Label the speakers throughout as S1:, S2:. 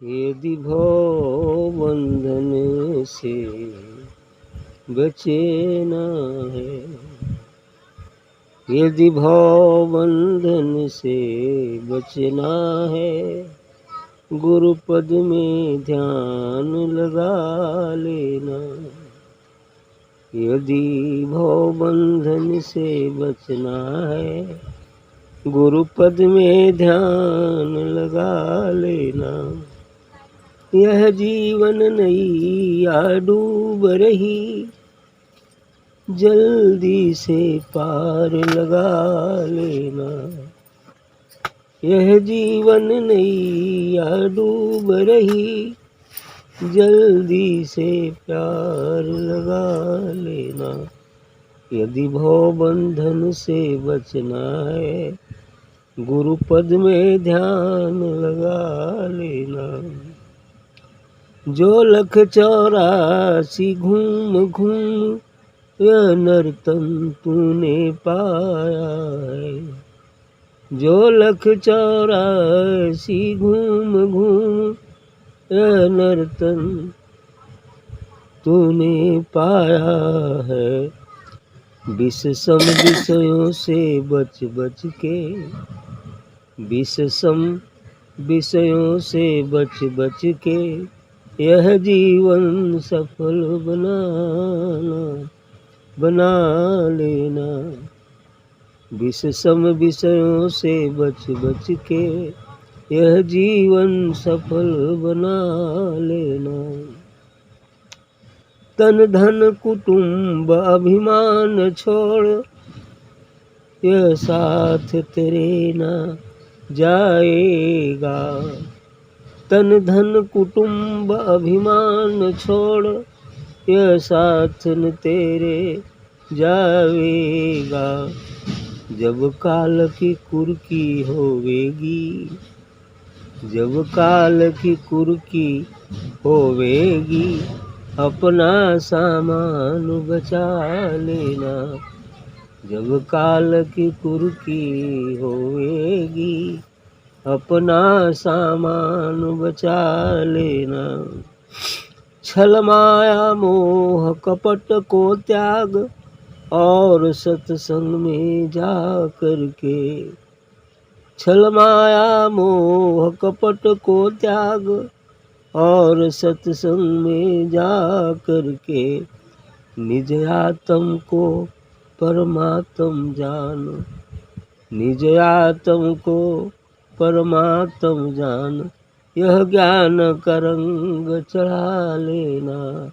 S1: यदि भव बंधन से बचे न है, यदि भव बंधन से बचना है, गुरु पद में ध्यान लगा लेना। यदि भव बंधन से बचना है, गुरु पद में ध्यान लगा लेना। यह जीवन नैया डूब रही, जल्दी से पार लगा लेना। यह जीवन नैया डूब रही, जल्दी से प्यार लगा लेना। यदि भव बंधन से बचना है, गुरु पद में ध्यान लगा लेना। जो 1,84 घूम घूम यह नर्तन तूने पाया है, जो 1,84 घूम घूम यह नर्तन तूने पाया है। विष सम विषयों से बच बच के, विष सम विषयों से बच बच के, यह जीवन सफल बना लेना। विष सम विषयों से बच बच के, यह जीवन सफल बना लेना। तन धन कुटुंब अभिमान छोड़, यह साथ तेरे ना जाएगा। तन धन कुटुंब अभिमान छोड़, यह साथ न तेरे जाएगा। जब काल की कुर्की होवेगी, जब काल की कुर्की होवेगी, अपना सामान बचा लेना। जब काल की कुर्की होवेगी, अपना सामान बचा लेना। छल माया मोह कपट को त्याग, और सत्संग में जा करके। छल माया मोह कपट को त्याग, और सत्संग में जा करके। निज आत्म को परमात्म जान, निज आत्म को परमात्म जान। यह ज्ञान का रंग चढ़ा लेना।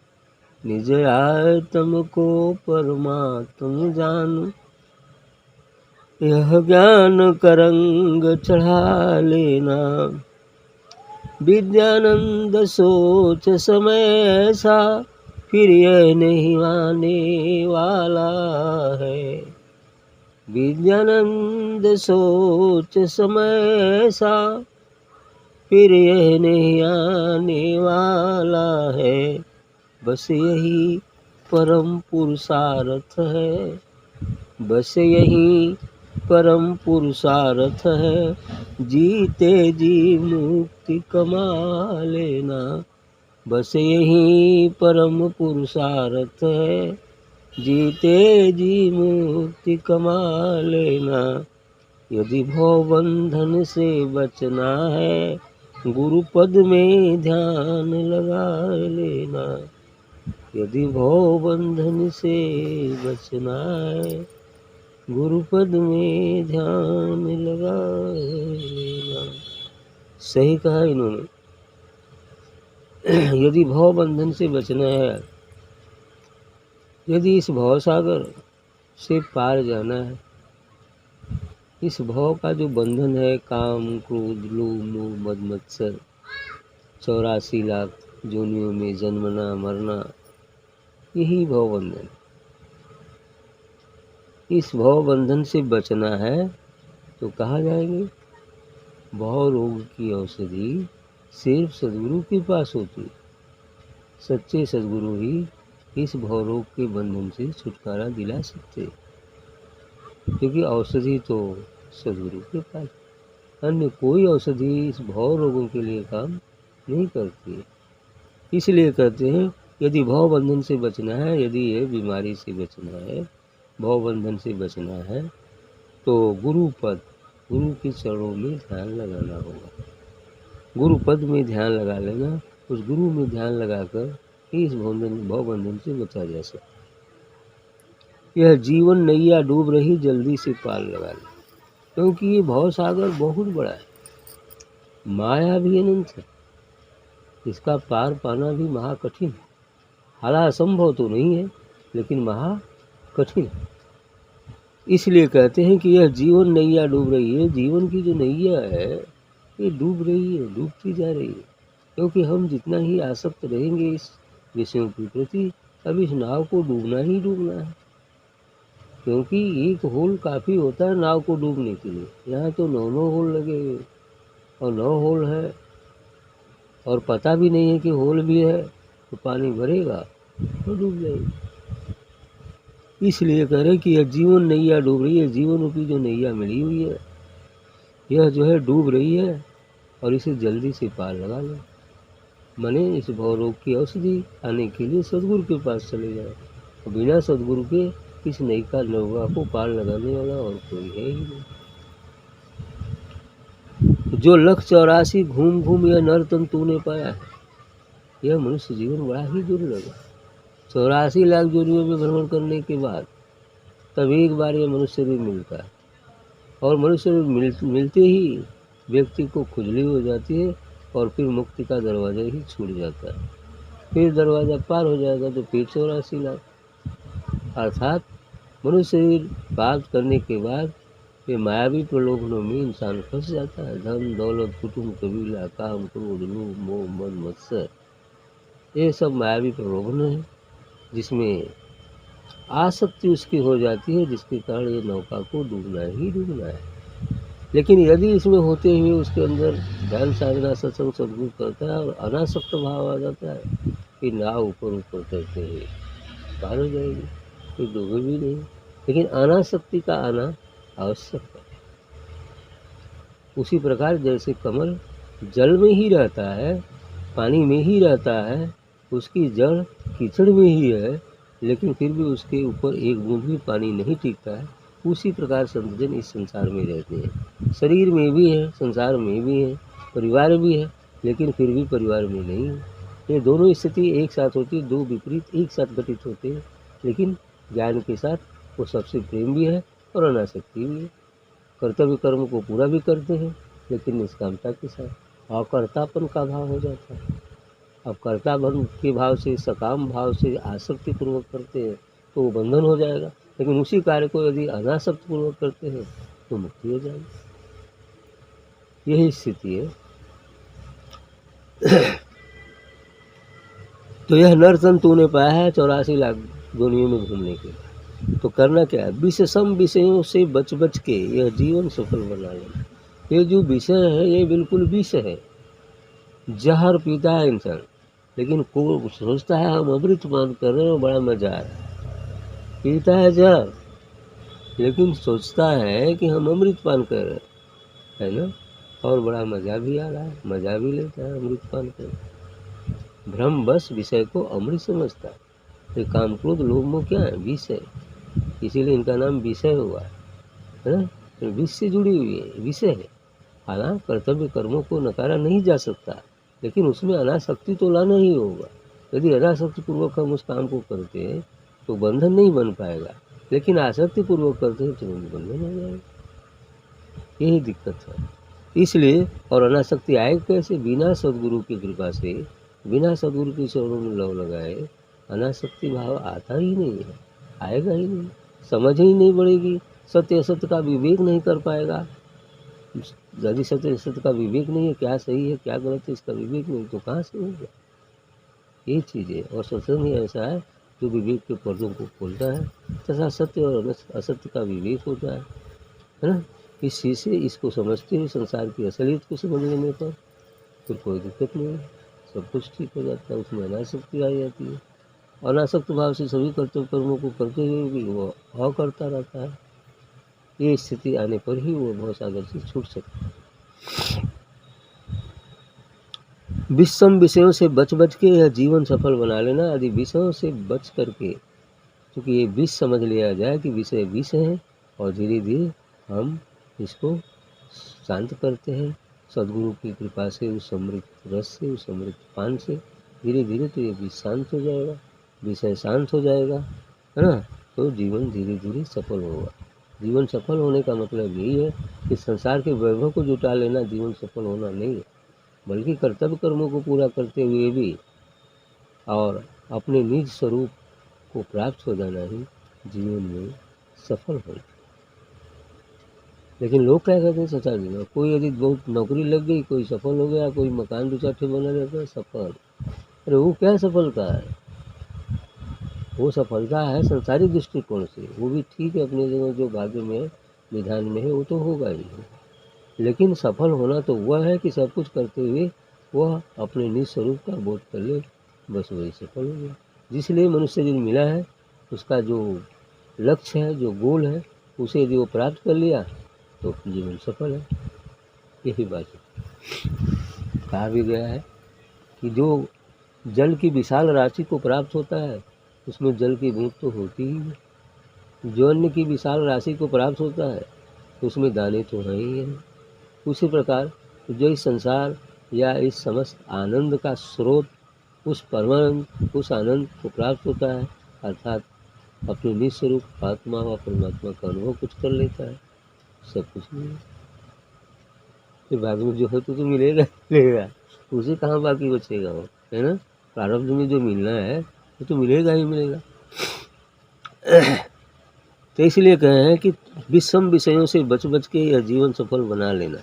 S1: निज आत्म को परमात्म जान, यह ज्ञान का रंग चढ़ा लेना। विद्यानंद सोच समय ऐसा, फिर यह नहीं आने वाला है। विद्यानंद सोच समय ऐसा, फिर यह नहीं आने वाला है। बस यही परम पुरुषार्थ है, बस यही परम पुरुषार्थ है। जीते जी मुक्ति कमा लेना। बस यही परम पुरुषार्थ है, जीते जी मुक्ति कमा लेना। यदि भव बंधन से बचना है, गुरु पद में ध्यान लगा लेना। यदि भव बंधन से बचना है, गुरु पद में ध्यान लगा लेना। सही कहा इन्होंने। यदि भव बंधन से बचना है, यदि इस भव सागर से पार जाना है, इस भव का जो बंधन है, काम क्रोध लोभ मोह मद मत्सर, 84 लाख जोनियों में जन्मना मरना, यही भव बंधन। इस भव बंधन से बचना है तो कहाँ जाएंगे? भव रोग की औषधि सिर्फ सदगुरु के पास होती। सच्चे सदगुरु ही इस भव रोग के बंधन से छुटकारा दिला सकते, क्योंकि औषधि तो सदगुरु के पास। अन्य कोई औषधि इस भव रोगों के लिए काम नहीं करती है। इसलिए कहते हैं यदि भव बंधन से बचना है, यदि ये बीमारी से बचना है, भव बंधन से बचना है, तो गुरु के चरणों में ध्यान लगाना होगा। गुरु पद में ध्यान लगा लेना, उस गुरु में ध्यान लगाकर इस भव बंधन से बचा जा सकता। यह जीवन नैया डूब रही, जल्दी से पार लगा ले, क्योंकि ये भव सागर बहुत बड़ा है, माया भी अनंत है, इसका पार पाना भी महा कठिन है। हालांकि असंभव तो नहीं है, लेकिन महा कठिन है। इसलिए कहते हैं कि यह जीवन नैया डूब रही है। जीवन की जो नैया है ये डूब रही है, डूबती जा रही है, क्योंकि हम जितना ही आसक्त रहेंगे इस विषयों के प्रति, अब इस नाव को डूबना ही डूबना है। क्योंकि एक होल काफ़ी होता है नाव को डूबने के लिए, यहाँ तो 9 होल लगे हुए, और 9 होल है और पता भी नहीं है कि होल भी है, तो पानी भरेगा तो डूब जाएगी। इसलिए कह रहे कि यह जीवन नैया डूब रही है, जीवन रूपी जो नैया मिली हुई है यह जो है डूब रही है, और इसे जल्दी से पार लगा लो। मने इस भवरोग की औषधि आने के लिए सदगुरु के पास चले जाओ। बिना सदगुरु के इस नैका नौका को पार लगाने वाला और कोई है ही नहीं। जो 1,84 घूम घूम यह नरतन तूने पाया है, यह मनुष्य जीवन बड़ा ही दुर्लभ है। 84 लाख जोनियों में भ्रमण करने के बाद तब एक बार यह मनुष्य भी मिलता है, और मनुष्य मिलते ही व्यक्ति को खुजली हो जाती है, और फिर मुक्ति का दरवाज़ा ही छूट जाता है। फिर दरवाज़ा पार हो जाएगा तो फिर 84 लाख, अर्थात मनुष्य शरीर प्राप्त करने के बाद ये मायावी प्रलोभनों में इंसान फंस जाता है। धन दौलत कुटुंब कबीला काम क्रोध लोभ मोह मद मत्सर, ये सब मायावी प्रलोभन है, जिसमें आसक्ति उसकी हो जाती है, जिसके कारण ये नौका को डूबना ही डूबना है। लेकिन यदि इसमें होते हुए उसके अंदर ध्यान साधना सत्संग सदगुरु करता है और अनासक्त भाव आ जाता है कि नाव ऊपर ऊपर करते हुए पार हो जाएगी, कोई डूबे भी नहीं। लेकिन अनासक्ति का आना आवश्यक है। उसी प्रकार जैसे कमल जल में ही रहता है, पानी में ही रहता है, उसकी जड़ कीचड़ में ही है, लेकिन फिर भी उसके ऊपर एक बूंद भी पानी नहीं टिकता है, उसी प्रकार संतजन इस संसार में रहते हैं। शरीर में भी है, संसार में भी है, परिवार भी है, लेकिन फिर भी परिवार में नहीं है। ये दोनों स्थिति एक साथ होती है, दो विपरीत एक साथ घटित होते हैं, लेकिन ज्ञान के साथ वो सबसे प्रेम भी है और अनासक्ति भी है। कर्तव्य कर्म को पूरा भी करते हैं, लेकिन निष्कामता के साथ अकर्तापन का भाव हो जाता है। अब कर्तापन के भाव से, सकाम भाव से आसक्ति पूर्वक करते हैं तो वो बंधन हो जाएगा, लेकिन उसी कार्य को यदि अनासक्त पूर्वक करते हैं तो मुक्ति हो जाएगी। यही स्थिति है। तो यह नरतन तूने पाया है 84 लाख दुनिया में घूमने के लिए, तो करना क्या है? विषम विषयों से बच बच के यह जीवन सफल बना लेना। ये जो विषय है ये बिल्कुल विष है, जहर पीता है इंसान, लेकिन को सोचता है हम अमृत पान कर रहे हैं, बड़ा मजा आ रहा है। पीता है जहर, लेकिन सोचता है कि हम अमृत पान कर रहे हैं, है ना, और बड़ा मजा भी आ रहा है, मजा भी लेता है अमृत पान कर। भ्रम बस विषय को अमृत समझता है। ये काम क्रोध लोभ मोह क्या है? विष है, इसीलिए इनका नाम विषय हुआ है ना, तो विष से जुड़ी हुई है, विषय है। हालांकि कर्तव्य कर्मों को नकारा नहीं जा सकता, लेकिन उसमें अनासक्ति तो लाना ही होगा। यदि अनासक्ति पूर्वक हम उस काम को करते हैं तो बंधन नहीं बन पाएगा, लेकिन आसक्ति पूर्वक करते हैं तो बंधन हो जाएगा। यही दिक्कत है। इसलिए और अनासक्ति आए कैसे? बिना सदगुरु की कृपा से, बिना सदगुरु के चरणों में लव लगाए अनासक्ति भाव आता ही नहीं है, आएगा ही नहीं, समझ ही नहीं पड़ेगी, सत्य असत्य का विवेक नहीं कर पाएगा। यदि सत्य असत्य का विवेक नहीं है, क्या सही है क्या गलत है इसका विवेक नहीं, तो कहाँ से होगा? ये चीज़ है। और सत्संग ही ऐसा है जो विवेक के पर्दों को खोलता है, तथा सत्य और असत्य का विवेक होता है ना। इस चीज़ से इसको समझते हुए संसार की असलियत को समझ लेने पर फिर कोई दिक्कत नहीं है, सब कुछ ठीक हो जाता है। उसमें अनासक्ति आ जाती है, अनासक्त भाव से सभी कर्तव्य कर्मों को करते हुए भी वो करता रहता है। ये स्थिति आने पर ही वो भवसागर से छूट सकता है। विषम विषयों से बच बच के यह जीवन सफल बना लेना। यदि विषयों से बच करके, क्योंकि ये विष समझ लिया जाए कि विषय विष हैं, और धीरे धीरे हम इसको शांत करते हैं सद्गुरु की कृपा से, उस अमृत रस से, उस अमृत पान से, धीरे धीरे तो ये विष शांत हो जाएगा, विषय शांत हो जाएगा, है ना। तो जीवन धीरे धीरे सफल होगा। जीवन सफल होने का मतलब यही है कि संसार के वैभव को जुटा लेना जीवन सफल होना नहीं है, बल्कि कर्तव्य कर्मों को पूरा करते हुए भी और अपने निज स्वरूप को प्राप्त हो जाना ही जीवन में सफल हो। लेकिन लोग क्या कहते हैं सचा जीवन, कोई यदि बहुत नौकरी लग गई, कोई सफल हो गया, कोई मकान 2-4 ठे बना रहता है सफल। अरे वो क्या सफलता है? वो सफलता है संसारी दृष्टिकोण से, वो भी ठीक है अपनी जगह, जो भाग्य में विधान में है वो तो होगा ही। लेकिन सफल होना तो वह है कि सब कुछ करते हुए वह अपने निज स्वरूप का बोध कर ले, बस वही सफल हो गया। जिसलिए मनुष्य दिन मिला है, उसका जो लक्ष्य है, जो गोल है, उसे यदि वो प्राप्त कर लिया तो जीवन सफल है। यही बात है। कहा भी गया है कि जो जल की विशाल राशि को प्राप्त होता है, उसमें जल की बूंद तो होती ही है। जो अन्न की विशाल राशि को प्राप्त होता है, उसमें दाने तो हैं ही हैं। उसी प्रकार जो इस संसार या इस समस्त आनंद का स्रोत, उस परमानंद, उस आनंद को प्राप्त होता है, अर्थात अपने निज स्वरूप आत्मा व परमात्मा का अनुभव कुछ कर लेता है, सब कुछ मिलेगा। फिर भाग्य में जो है तो मिलेगा मिलेगा, उसे कहाँ बाकी बचेगा वो, है ना। प्रारब्ध में जो मिलना है वो तो मिलेगा ही मिलेगा। तो इसलिए कहे हैं कि विषम विषयों से बच बच के यह जीवन सफल बना लेना।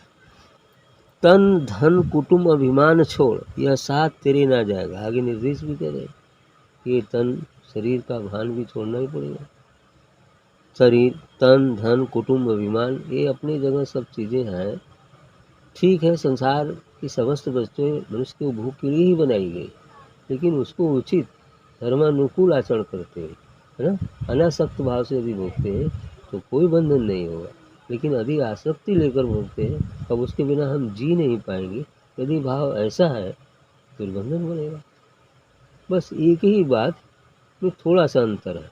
S1: तन धन कुटुंब अभिमान छोड़, यह साथ तेरे ना जाएगा। आगे निर्देश भी कह रहे हैं, ये तन शरीर का भान भी छोड़ना ही पड़ेगा। शरीर, तन, धन, कुटुंब, अभिमान, ये अपनी जगह सब चीज़ें हैं, ठीक है। संसार की समस्त वस्तुएं मनुष्य के भोग के लिए ही बनाई गई, लेकिन उसको उचित धर्मानुकूल आचरण करते हैं, है ना। अनासक्त भाव से यदि भोगते हैं तो कोई बंधन नहीं होगा, लेकिन यदि आसक्ति लेकर भोगते हैं, अब उसके बिना हम जी नहीं पाएंगे, यदि भाव ऐसा है तो बंधन बनेगा। बस एक ही बात में थोड़ा सा अंतर है,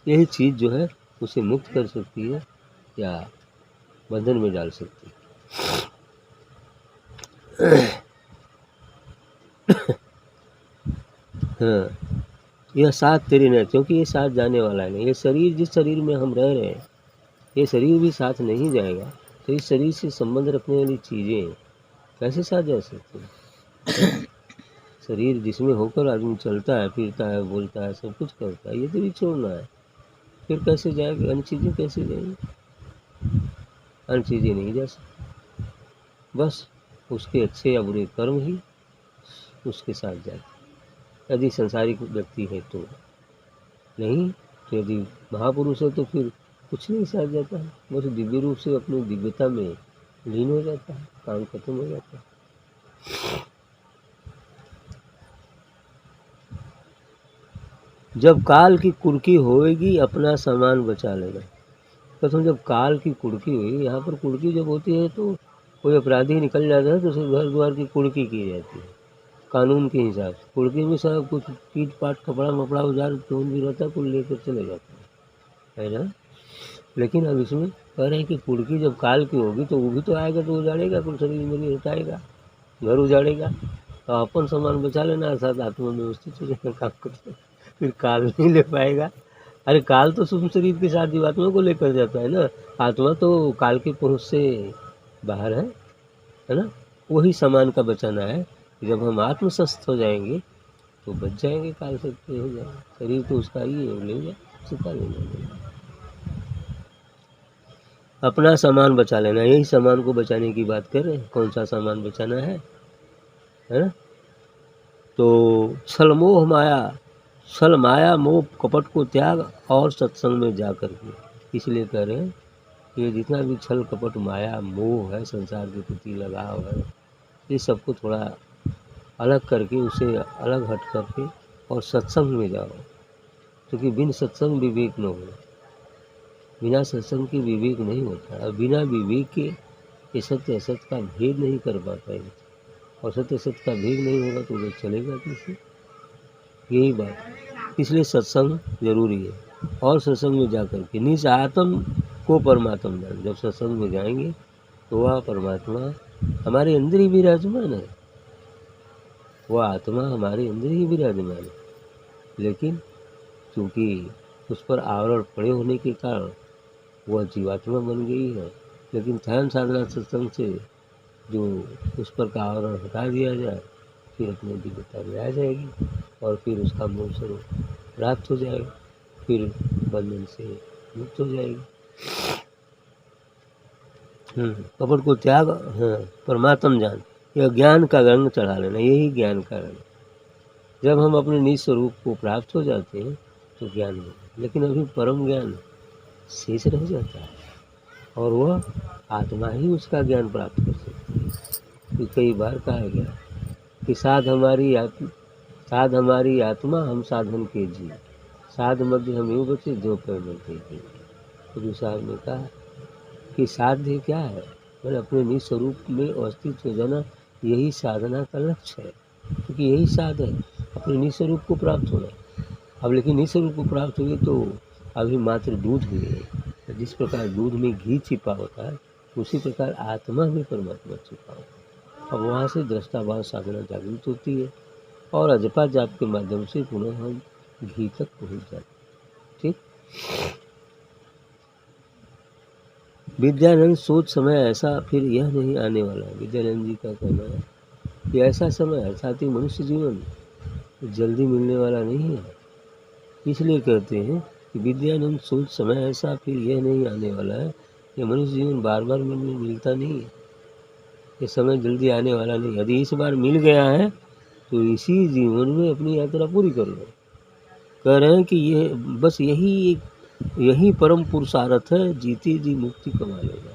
S1: यही चीज़ जो है उसे मुक्त कर सकती है या बंधन में डाल सकती है। हाँ, यह साथ तेरे नहीं, क्योंकि ये साथ जाने वाला नहीं। ये शरीर, जिस शरीर में हम रह रहे हैं, ये शरीर भी साथ नहीं जाएगा। तो इस शरीर से संबंध रखने वाली चीज़ें कैसे साथ जा सकती हैं? शरीर जिसमें होकर आदमी चलता है, फिरता है, बोलता है, सब कुछ करता है, ये तो भी छोड़ना है। फिर कैसे जाएगी? अन्य चीज़ें कैसे जाएंगी? अन्य चीज़ें नहीं जा सकती। बस उसके अच्छे या बुरे कर्म ही उसके साथ जाते। यदि संसारिक व्यक्ति है तो नहीं, तो यदि महापुरुष है तो फिर कुछ नहीं साथ जाता है, बस दिव्य रूप से अपनी दिव्यता में लीन हो जाता है, काम खत्म हो जाता है। जब काल की कुर्की होएगी, अपना सामान बचा लेना। तो जब काल की कुर्की हुई, यहाँ पर कुर्की जब होती है तो कोई अपराधी निकल जाता है तो उसे घर द्वार की कुर्की की जाती है कानून के हिसाब से। कुर्की में सब कुछ पीट पाट, कपड़ा मपड़ा, औजार जो भी रहता है कुल लेकर चले जाते हैं, है ना। लेकिन अब इसमें कह रहे हैं कि कुर्की जब काल की होगी तो वो भी तो आएगा, तो उजाड़ेगा, कुल शरीर में हटाएगा, घर उजाड़ेगा। तो अपन सामान बचा लेना, अर्थात आत्मा व्यवस्थित हो जाएगा, काम करते फिर काल नहीं ले पाएगा। अरे काल तो सूक्ष्म शरीर के साथ जीवात्मा को लेकर जाता है ना, आत्मा तो काल की पहुँच से बाहर है ना। वही सामान का बचाना है। जब हम आत्मस्वस्थ हो जाएंगे तो बच जाएंगे, काल से हो जाएंगे। शरीर तो उसका ही है, ले जाए, उसका लेना। अपना सामान बचा लेना, यही सामान को बचाने की बात कर रहे हैं। कौन सा सामान बचाना है ना। तो छल मोह माया, छल माया मोह कपट को त्याग और सत्संग में जा कर के, इसलिए कह रहे हैं कि जितना भी छल कपट माया मोह है, संसार के प्रति लगाव है, ये सबको थोड़ा अलग करके, उसे अलग हट करके और सत्संग में जाओ। क्योंकि बिन सत्संग विवेक न हो, बिना सत्संग के विवेक नहीं होता, और बिना विवेक के ये सत्य असत्य का भेद नहीं कर पाता है। और सत्य सत्य का भेद नहीं होगा तो उधर चलेगा कैसे? यही बात, इसलिए सत्संग जरूरी है। और सत्संग में जाकर के निज आत्म को परमात्मा जान। जब सत्संग में जाएंगे तो वह परमात्मा हमारे अंदर ही विराजमान है, वह आत्मा हमारे अंदर ही विराजमान है, लेकिन चूँकि उस पर आवरण पड़े होने के कारण वह जीवात्मा बन गई है। लेकिन ध्यान साधना सत्संग से जो उस पर का आवरण हटा दिया जाए, फिर अपने दिव्यता में आ जाएगी और फिर उसका मूल स्वरूप प्राप्त हो जाएगा, फिर बंधन से मुक्त हो जाएगी। कपट को त्याग, परमात्म जान, यह ज्ञान का रंग चढ़ा लेना, यही ज्ञान का रंग। जब हम अपने निज स्वरूप को प्राप्त हो जाते हैं तो ज्ञान मिलता है, लेकिन अभी परम ज्ञान शेष रह जाता है और वह आत्मा ही उसका ज्ञान प्राप्त कर सकती है। तो कई बार कहा गया कि साध हमारी आत्मा हम साधन के जी, साध मध्य हम यूँ बचे जो पैर मिलते थे। गुरु साहब ने कहा कि साध्य क्या है, मैंने अपने निज स्वरूप में अवस्थित हो जाना, यही साधना का लक्ष्य है, क्योंकि यही साध है अपने निज स्वरूप को प्राप्त होना। अब लेकिन निज स्वरूप को प्राप्त हुए तो अभी मात्र दूध हुए, जिस प्रकार दूध में घी छिपा होता है उसी प्रकार आत्मा में परमात्मा छिपा होता है। अब वहाँ से दृष्टाभाव साधना जागृत होती है और अजपा जाप के माध्यम से पुनः हम घी तक पहुँच जाते हैं। ठीक। विद्यानंद सोच समय ऐसा फिर यह नहीं आने वाला। विद्यानंद जी का कहना है कि ऐसा समय अर्थात ही मनुष्य जीवन जल्दी मिलने वाला नहीं है। इसलिए कहते हैं कि विद्यानंद सोच समय ऐसा फिर यह नहीं आने वाला है। ये मनुष्य जीवन बार बार मिलता नहीं है, ये समय जल्दी आने वाला नहीं। यदि इस बार मिल गया है तो इसी जीवन में अपनी यात्रा पूरी कर लो। कह रहे हैं कि ये बस यही परम पुरुषार्थ है, जीते जी मुक्ति कमा लेगा।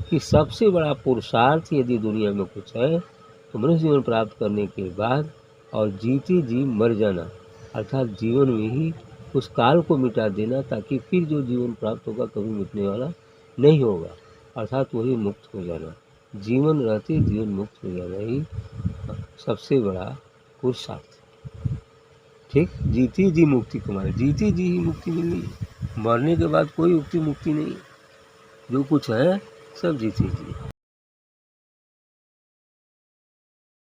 S1: कि सबसे बड़ा पुरुषार्थ यदि दुनिया में कुछ है तो मनुष्य जीवन प्राप्त करने के बाद और जीते जी मर जाना, अर्थात जीवन में ही उस काल को मिटा देना, ताकि फिर जो जीवन प्राप्त होगा कभी मिटने वाला नहीं होगा, अर्थात वही मुक्त हो जाना। जीवन रहते जीवन मुक्त हो जाना ही सबसे बड़ा पुरुषार्थ। ठीक। जीती जी मुक्ति कमाए, जीती जी ही मुक्ति मिलनी है, मरने के बाद कोई मुक्ति नहीं, जो कुछ है सब जीती जी।